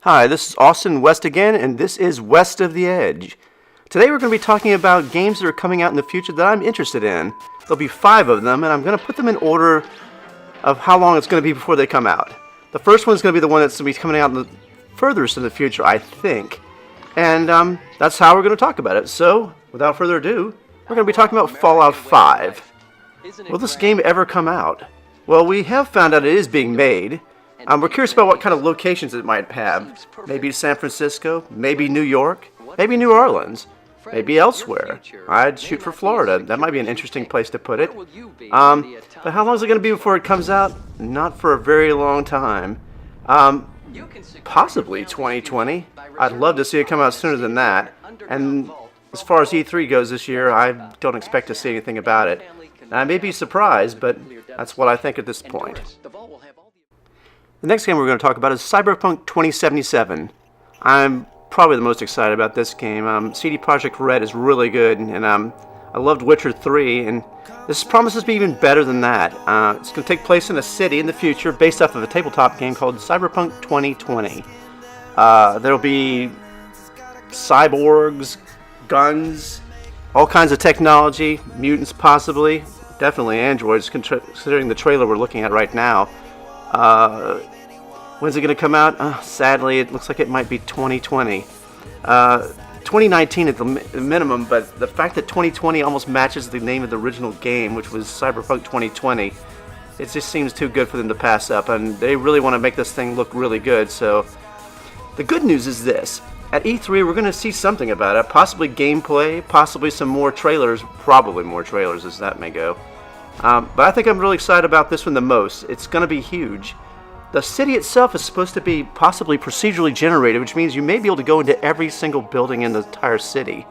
Hi, this is Austin West again, and this is West of the Edge. Today we're going to be talking about games that are coming out in the future that I'm interested in. There'll be 5 of them, and I'm going to put them in order of how long it's going to be before they come out. The first one's going to be the one that's going to be coming out in the furthest in the future, I think. And that's how we're going to talk about it. So, without further ado, we're going to be talking about Fallout 5. Will this game ever come out? Well, we have found out it is being made. We're curious about what kind of locations it might have. Maybe San Francisco, maybe New York, maybe New Orleans, maybe elsewhere. I'd shoot for Florida. That might be an interesting place to put it. But how long is it going to be before it comes out? Not for a very long time. Possibly 2020. I'd love to see it come out sooner than that. And as far as E3 goes this year, I don't expect to see anything about it. I may be surprised, but that's what I think at this point. The next game we're going to talk about is Cyberpunk 2077. I'm probably the most excited about this game. CD Projekt Red is really good, and I loved Witcher 3, and this promises to be even better than that. It's going to take place in a city in the future based off of a tabletop game called Cyberpunk 2020. There'll be cyborgs, guns, all kinds of technology, mutants possibly, definitely androids, considering the trailer we're looking at right now. When's it going to come out? Sadly, it looks like it might be 2020. 2019 at the minimum, but the fact that 2020 almost matches the name of the original game, which was Cyberpunk 2020, it just seems too good for them to pass up, and they really want to make this thing look really good. So the good news is this. At E3, we're going to see something about it, possibly gameplay, possibly some more trailers, probably more trailers as that may go. But I think I'm really excited about this one the most. It's going to be huge. The city itself is supposed to be possibly procedurally generated, which means you may be able to go into every single building in the entire city.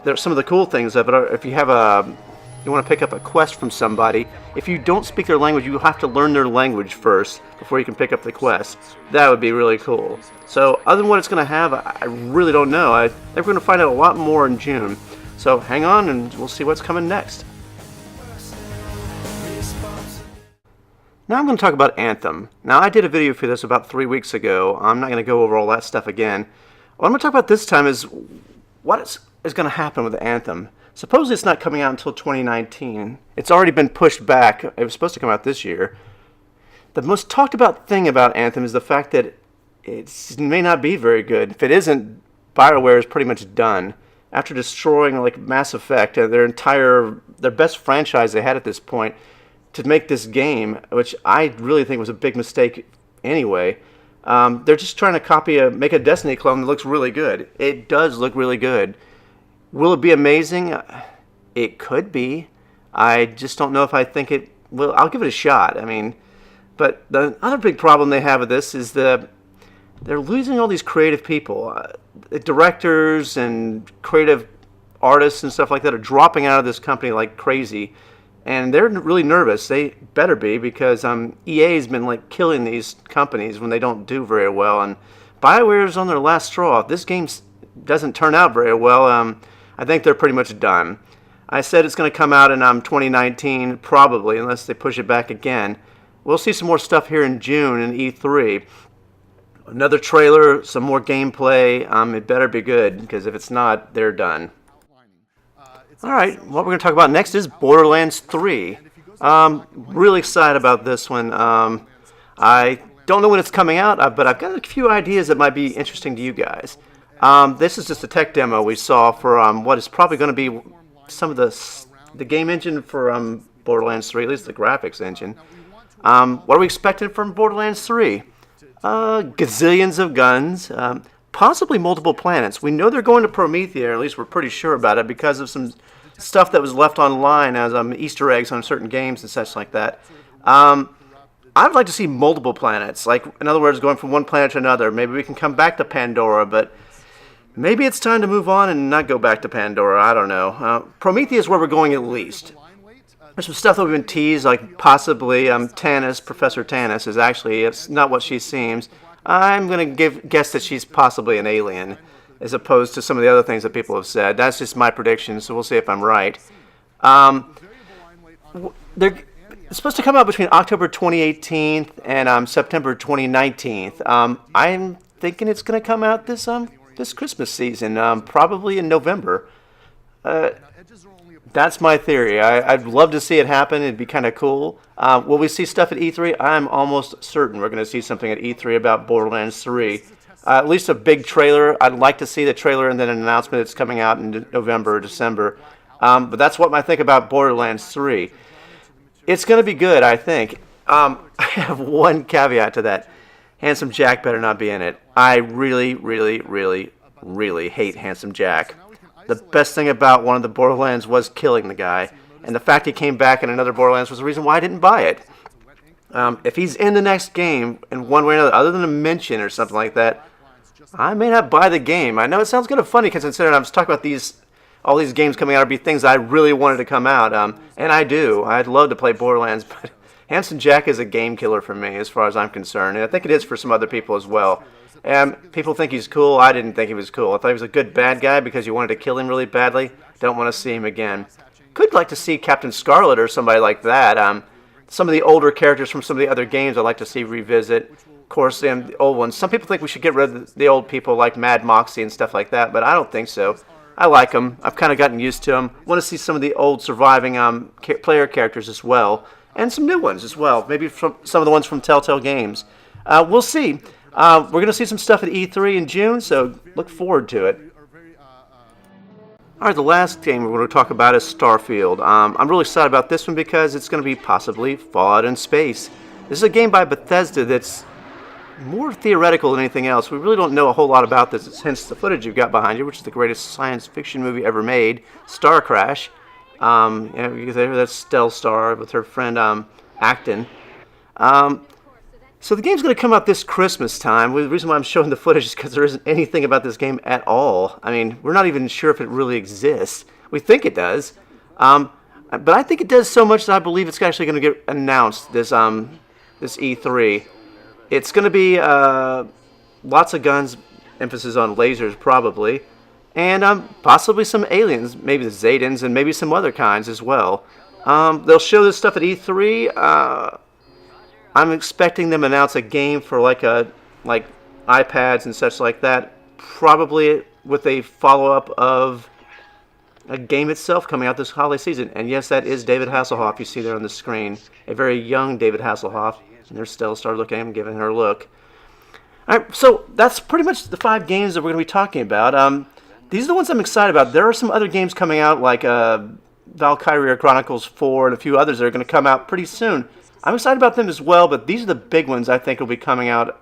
There's some of the cool things of it are if you want to pick up a quest from somebody, if you don't speak their language, you have to learn their language first before you can pick up the quest. That would be really cool. So other than what it's going to have, I really don't know. I think we're going to find out a lot more in June. So hang on and we'll see what's coming next. Now I'm going to talk about Anthem. Now I did a video for this about 3 weeks ago. I'm not going to go over all that stuff again. What I'm going to talk about this time is what is going to happen with Anthem. Supposedly it's not coming out until 2019. It's already been pushed back. It was supposed to come out this year. The most talked about thing about Anthem is the fact that it may not be very good. If it isn't, BioWare is pretty much done. After destroying like Mass Effect, their best franchise they had at this point, to make this game, which I really think was a big mistake anyway. They're just trying to make a Destiny clone that looks really good. It does look really good. Will it be amazing? It could be. I just don't know if I think it will. I'll give it a shot. But the other big problem they have with this is they're losing all these creative people. Directors and creative artists and stuff like that are dropping out of this company like crazy. And they're really nervous. They better be, because EA's been like killing these companies when they don't do very well. And BioWare's on their last straw. If this game doesn't turn out very well, I think they're pretty much done. I said it's going to come out in 2019, probably, unless they push it back again. We'll see some more stuff here in June in E3. Another trailer, some more gameplay. It better be good, because if it's not, they're done. Alright, what we're going to talk about next is Borderlands 3. Really excited about this one. I don't know when it's coming out, but I've got a few ideas that might be interesting to you guys. This is just a tech demo we saw for what is probably going to be some of the game engine for Borderlands 3, at least the graphics engine. What are we expecting from Borderlands 3? Gazillions of guns. Possibly multiple planets. We know they're going to Promethea, or at least we're pretty sure about it, because of some stuff that was left online as Easter eggs on certain games and such like that. I'd like to see multiple planets, like, in other words, going from one planet to another. Maybe we can come back to Pandora, but maybe it's time to move on and not go back to Pandora. I don't know. Promethea is where we're going at least. There's some stuff that we've been teased, like possibly Tannis, Professor Tannis, is actually, it's not what she seems. I'm going to guess that she's possibly an alien, as opposed to some of the other things that people have said. That's just my prediction, so we'll see if I'm right. It's supposed to come out between October 2018 and September 2019. I'm thinking it's going to come out this Christmas season, probably in November. That's my theory. I'd love to see it happen. It'd be kind of cool. Will we see stuff at E3? I'm almost certain we're going to see something at E3 about Borderlands 3. At least a big trailer. I'd like to see the trailer and then an announcement that's coming out in November or December. But that's what I think about Borderlands 3. It's going to be good, I think. I have one caveat to that. Handsome Jack better not be in it. I really, really, really, really hate Handsome Jack. The best thing about one of the Borderlands was killing the guy, and the fact he came back in another Borderlands was the reason why I didn't buy it. If he's in the next game in one way or another, other than a mention or something like that, I may not buy the game. I know it sounds kind of funny considering I was talking about all these games coming out would be things I really wanted to come out, and I do. I'd love to play Borderlands, but Handsome Jack is a game killer for me as far as I'm concerned, and I think it is for some other people as well. People think he's cool. I didn't think he was cool. I thought he was a good bad guy because you wanted to kill him really badly. Don't want to see him again. Could like to see Captain Scarlet or somebody like that. Some of the older characters from some of the other games I'd like to see revisit. Of course, the old ones. Some people think we should get rid of the old people like Mad Moxie and stuff like that, but I don't think so. I like them. I've kind of gotten used to them. Want to see some of the old surviving player characters as well, and some new ones as well. Maybe from some of the ones from Telltale Games. We'll see. We're going to see some stuff at E3 in June, so look forward to it. All right, the last game we're going to talk about is Starfield. I'm really excited about this one because it's going to be possibly Fallout in space. This is a game by Bethesda that's more theoretical than anything else. We really don't know a whole lot about this, hence the footage you've got behind you, which is the greatest science fiction movie ever made, Star Crash. That's Stell Star with her friend Acton. So the game's going to come out this Christmas time. The reason why I'm showing the footage is because there isn't anything about this game at all. I mean, we're not even sure if it really exists. We think it does. But I think it does so much that I believe it's actually going to get announced this E3. It's going to be lots of guns, emphasis on lasers probably, and possibly some aliens, maybe the Zedans, and maybe some other kinds as well. They'll show this stuff at E3. I'm expecting them to announce a game for like iPads and such like that, probably with a follow-up of a game itself coming out this holiday season. And yes, that is David Hasselhoff you see there on the screen, a very young David Hasselhoff. And there's Stella started looking at him, giving her a look. All right, so that's pretty much the 5 games that we're going to be talking about. These are the ones I'm excited about. There are some other games coming out like Valkyria Chronicles 4 and a few others that are going to come out pretty soon. I'm excited about them as well, but these are the big ones I think will be coming out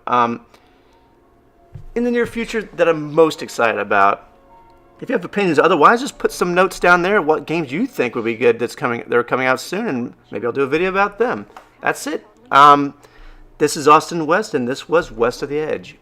in the near future that I'm most excited about. If you have opinions otherwise, just put some notes down there what games you think would be good that are coming out soon, and maybe I'll do a video about them. That's it. This is Austin West, and this was West of the Edge.